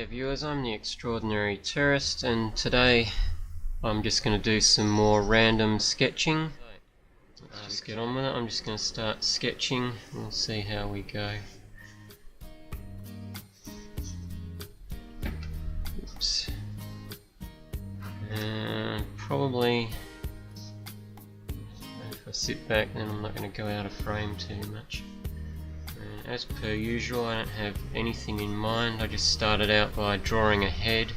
Hey viewers, I'm the Extraordinary Tourist, and today I'm just going to do some more random sketching. Let's just get on with it. I'm just going to start sketching. We'll see how we go. Oops. And probably if I sit back, then I'm not going to go out of frame too much. As per usual, I don't have anything in mind. I just started out by drawing a head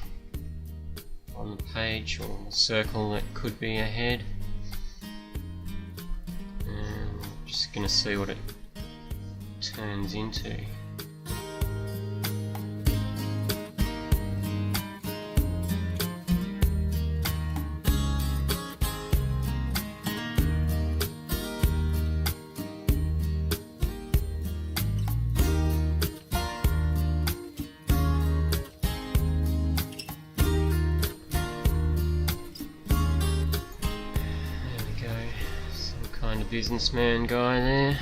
on the page, or a circle that could be a head, and I'm just going to see what it turns into. Kind of businessman guy there.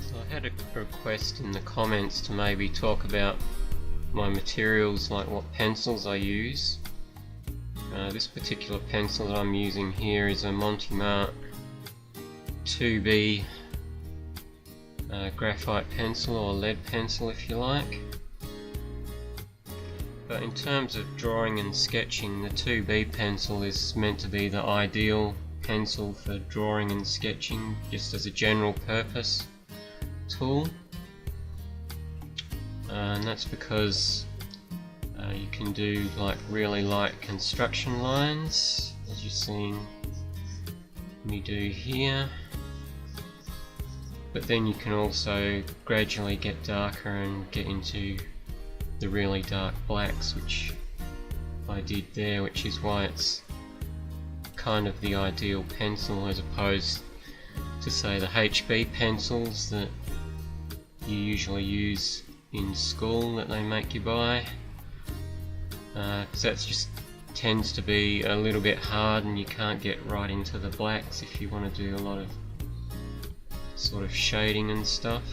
So I had a request in the comments to maybe talk about my materials, like what pencils I use. This particular pencil that I'm using here is a Monty Mark 2B graphite pencil, or lead pencil if you like. But in terms of drawing and sketching, the 2B pencil is meant to be the ideal pencil for drawing and sketching, just as a general purpose tool, and that's because you can do like really light construction lines, as you're seeing me do here, but then you can also gradually get darker and get into the really dark blacks, which I did there, which is why it's kind of the ideal pencil, as opposed to say the HB pencils that you usually use in school that they make you buy, because that just tends to be a little bit hard and you can't get right into the blacks if you want to do a lot of sort of shading and stuff.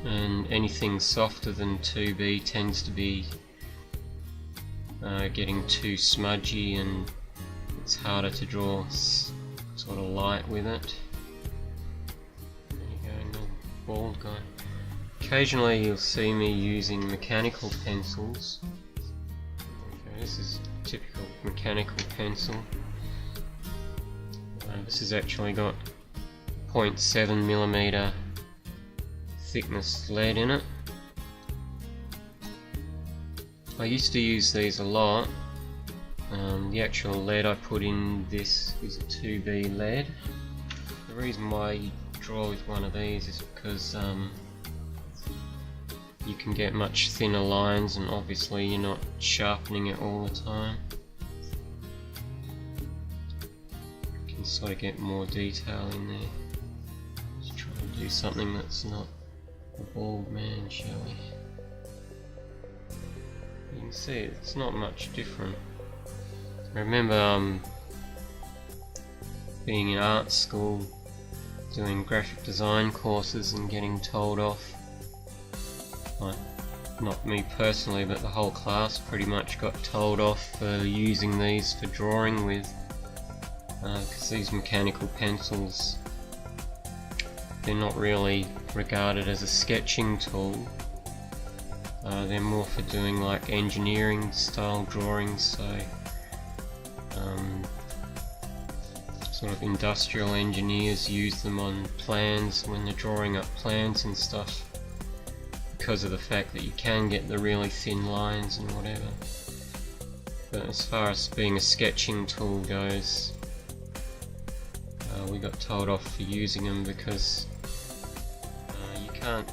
And anything softer than 2B tends to be getting too smudgy, and it's harder to draw sort of light with it. There you go, no bald guy. Occasionally you'll see me using mechanical pencils. Okay, this is a typical mechanical pencil. This has actually got 0.7mm thickness lead in it. I used to use these a lot. The actual lead I put in this is a 2B lead. The reason why you draw with one of these is because you can get much thinner lines, and obviously you're not sharpening it all the time. You can sort of get more detail in there. Let's try and do something that's not a bald man, shall we? You can see it's not much different. I remember being in art school doing graphic design courses and getting told off, like, not me personally, but the whole class pretty much got told off for using these for drawing with, because these mechanical pencils, they're not really regarded as a sketching tool. They're more for doing like engineering style drawings, so sort of industrial engineers use them on plans when they're drawing up plans and stuff, because of the fact that you can get the really thin lines and whatever. But as far as being a sketching tool goes, we got told off for using them because you can't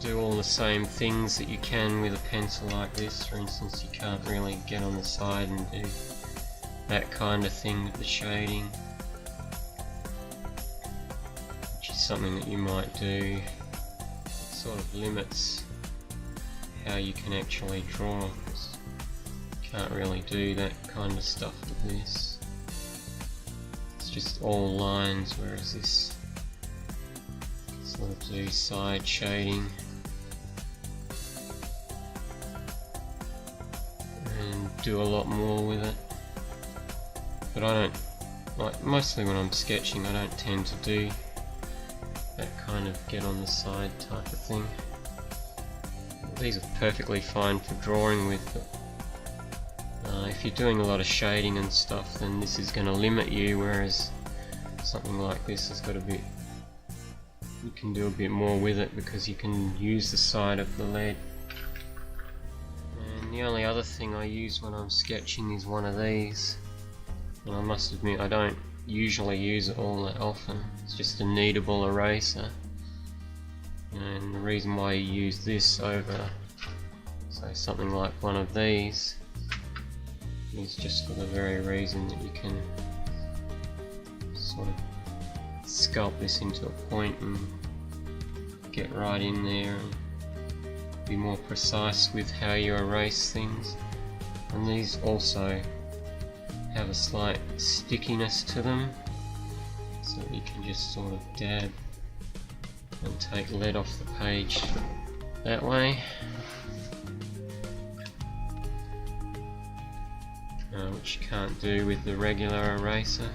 do all the same things that you can with a pencil like this. For instance, you can't really get on the side and do that kind of thing with the shading, which is something that you might do. It sort of limits how you can actually draw, because you can't really do that kind of stuff with this. It's just all lines, whereas this sort of do side shading. do a lot more with it. But I don't, like, mostly when I'm sketching I don't tend to do that kind of get on the side type of thing. These are perfectly fine for drawing with, but if you're doing a lot of shading and stuff, then this is going to limit you, whereas something like this has got a bit, you can do a bit more with it because you can use the side of the lead. And the only other thing I use when I'm sketching is one of these, and I must admit I don't usually use it all that often. It's just a kneadable eraser, and the reason why you use this over, say, something like one of these is just for the very reason that you can sort of sculpt this into a point and get right in there and be more precise with how you erase things. And these also have a slight stickiness to them, so you can just sort of dab and take lead off the page that way, which you can't do with the regular eraser.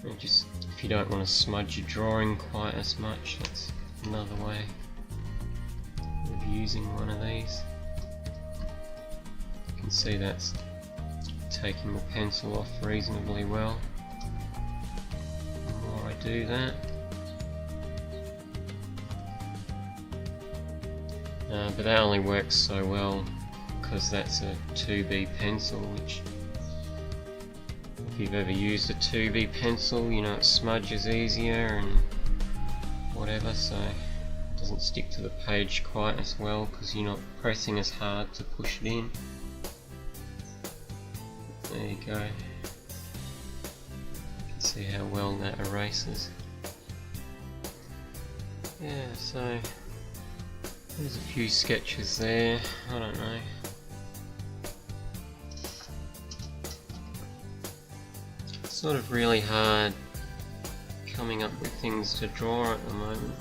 And just, if you don't want to smudge your drawing quite as much, that's another way of using one of these. You can see that's taking the pencil off reasonably well. The more I do that, but that only works so well because that's a 2B pencil, which, if you've ever used a 2B pencil, you know it smudges easier and whatever, so it doesn't stick to the page quite as well because you're not pressing as hard to push it in. There you go. You can see how well that erases. Yeah, so there's a few sketches there. I don't know. It's sort of really hard coming up with things to draw at the moment.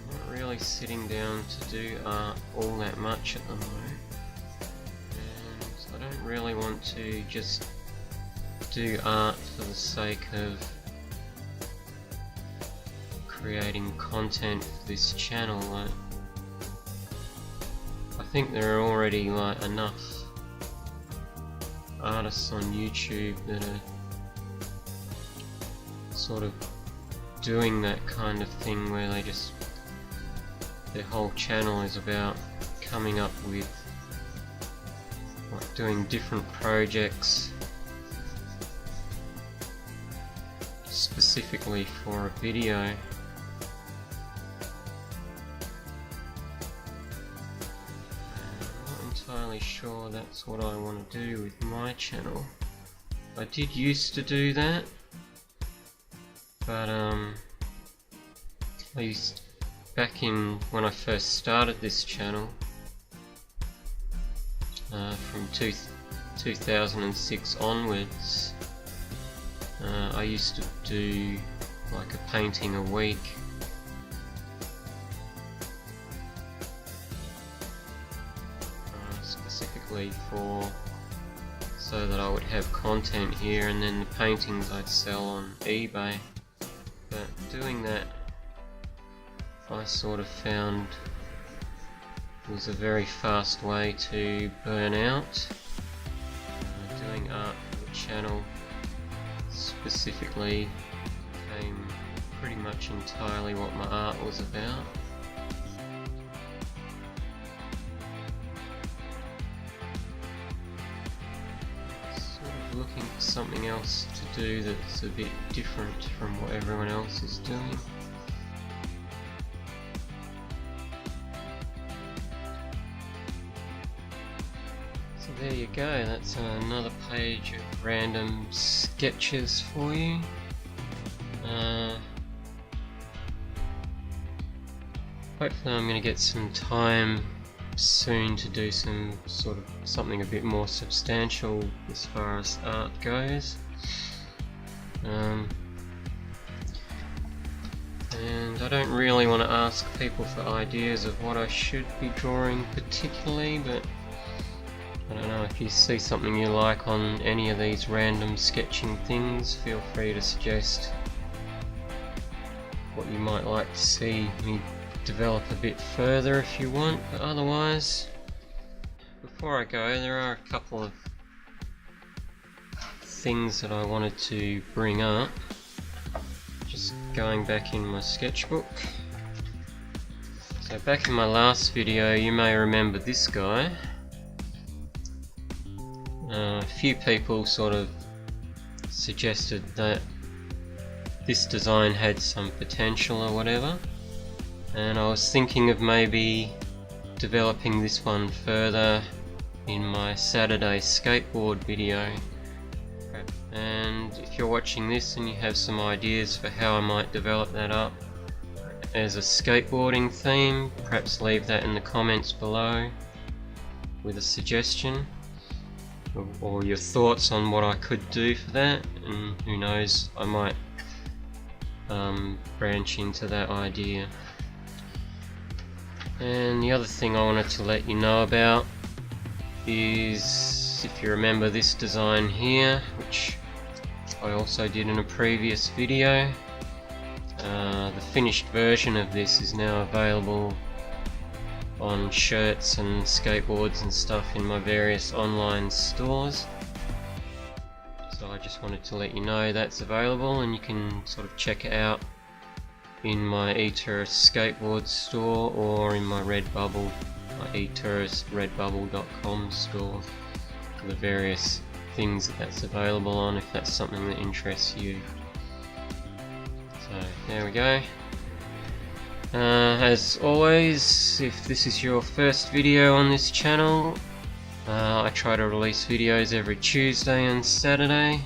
I'm not really sitting down to do art all that much at the moment. I don't really want to just do art for the sake of creating content for this channel. Like, I think there are already like enough artists on YouTube that are sort of doing that kind of thing where they just, their whole channel is about coming up with, like, doing different projects specifically for a video. I'm not entirely sure that's what I want to do with my channel. I did used to do that, but at least back in when I first started this channel, from 2006 onwards, I used to do like a painting a week. Specifically so that I would have content here, and then the paintings I'd sell on eBay. But doing that, I sort of found, was a very fast way to burn out. Doing art for the channel specifically became pretty much entirely what my art was about. Sort of looking for something else to do that's a bit different from what everyone else is doing. There you go, that's another page of random sketches for you. Hopefully I'm going to get some time soon to do some sort of something a bit more substantial as far as art goes. And I don't really want to ask people for ideas of what I should be drawing particularly, but I don't know, if you see something you like on any of these random sketching things, feel free to suggest what you might like to see me develop a bit further if you want. But otherwise, before I go, there are a couple of things that I wanted to bring up. Just going back in my sketchbook. So back in my last video, you may remember this guy. A few people sort of suggested that this design had some potential or whatever, and I was thinking of maybe developing this one further in my Saturday skateboard video. And if you're watching this and you have some ideas for how I might develop that up as a skateboarding theme, perhaps leave that in the comments below with a suggestion or your thoughts on what I could do for that, and who knows, I might branch into that idea. And the other thing I wanted to let you know about is, if you remember this design here, which I also did in a previous video, the finished version of this is now available on shirts and skateboards and stuff in my various online stores. So I just wanted to let you know that's available, and you can sort of check it out in my eTourist skateboard store or in my Redbubble, my eTouristRedbubble.com store, for the various things that's available on, if that's something that interests you. So there we go. As always, if this is your first video on this channel, I try to release videos every Tuesday and Saturday.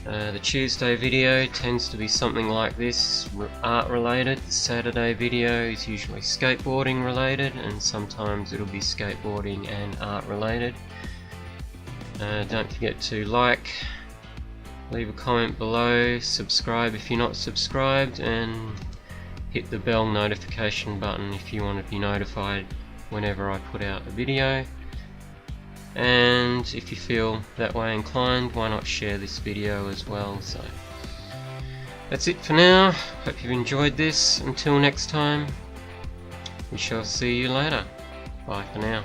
The Tuesday video tends to be something like this, art related. The Saturday video is usually skateboarding related, and sometimes it'll be skateboarding and art related. Don't forget to like, leave a comment below, subscribe if you're not subscribed, and hit the bell notification button if you want to be notified whenever I put out a video. And if you feel that way inclined, why not share this video as well. So that's it for now. Hope you've enjoyed this. Until next time, we shall see you later. Bye for now.